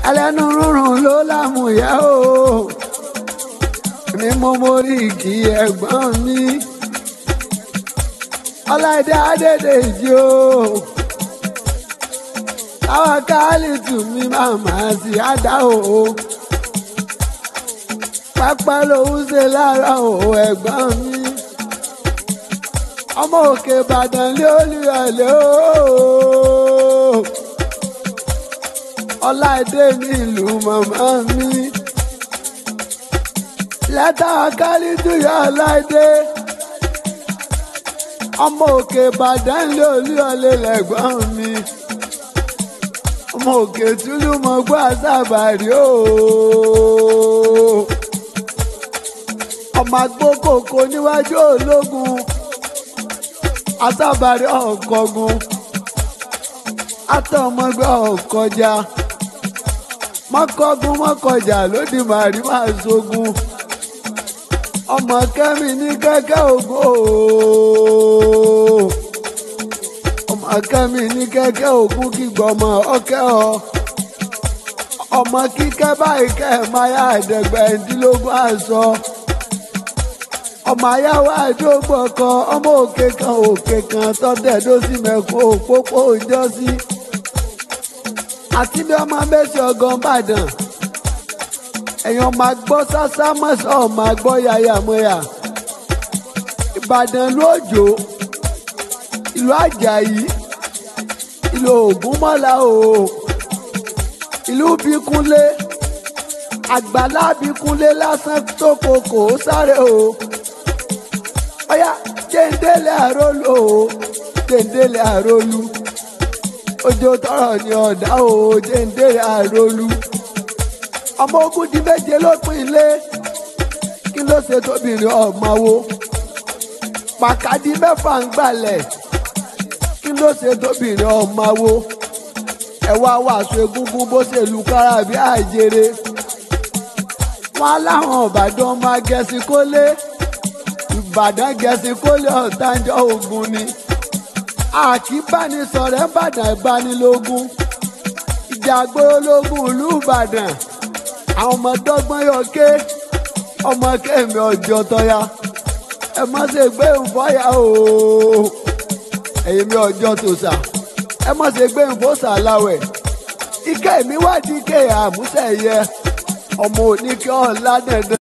ẹlẹ́nu rúrùn ló lámùyá o ní mo mórí kí ẹ̀gbọ́n mi ọláìdé adédèjì o àwọn káálí tù mí màmá sí àdá o pápá lòún ṣe lára o ẹ̀gbọ́n mi ọmọ òkè ìbàdàn lé olùyọ̀lé o ọláìdé ní ìlú màmá mi lẹ́tà káálí tù yọ ọláìdé ọmọ òkè ìbàdàn lé olùyọ̀lé lẹ́gbọ́n mi ọmọ òkè túlù mọ gbọ́ àṣàbàrí o ọmọ agbókòkò níwájú ológun àṣàbàrí ọ̀kọ̀gun àtọmọgbẹ́ ọ̀kọjà mọ́kọ́gun mọ́kọjà lódì màrí máa ṣogun ọmọ kẹ́mi ní kẹ́kẹ́ ògo ọmọ kẹ́mi ní kẹ́kẹ́ ògún kígbọ́mọ ọkẹ́ ọ ọmọ kíkẹ́ báyìí kẹ́ ẹ̀ máa yá ẹ̀ẹ́dẹ́gbẹ̀ẹ́dínlógún aṣọ ọmọ ayáwó àdógbò kan ọmọ òkè kan tọ́tẹ̀dó sí mẹ́kún òpópó òjọ́sí àti bí ọmọ Mesiogo Ìbàdàn èèyàn máa gbọ́ sásá mọ́sán máa gbọ́ yàyàmọ́yà Ìbàdàn lójó ìlú Àjàyí ìlú Ògúnmọ́lá o ìlú Bíkúnlé àgbàlá Bíkúnlé lásán tó kòkó sáré o ọ̀yá jẹ́ndélé àrólú o jẹ́ndélé àrólú ọjọ́ tọrọ ní ọ̀dá o jẹ́ndélé àrólú ọmọ ogun di méje lópin ilé kí ló ṣe tóbìnrin ọmọ wo pàkàdí mẹ́fà ń gbalẹ̀ kí ló ṣe tóbìnrin ọmọ wo ẹ̀wà wàásù egúngún bó ṣe lù kára bí àjèrè wọn aláwọn Ìbàdàn máa gẹ̀ẹ́sì kólé Ìbàdàn gẹ̀ẹ́sì kólé ọ̀tánjọ́ ogun ni àkíbánisọ̀rẹ́ Ìbàdàn ìbánilógún ìjà gbólógún ìlú Ìbàdàn àwọn ọmọ dọ́gbọ́n yọ ké ọmọ kẹ́mi ọjọ́ tọ́ya ẹ má ṣe gbé nfọ́yà o ẹ̀yìn mi ọjọ́ tòṣà ẹ má ṣe gbé nfọ́sà láwẹ̀ ike mi wádìí ike àmúṣẹ̀yẹ ọmọ oníkẹ́ ọ̀la dandan.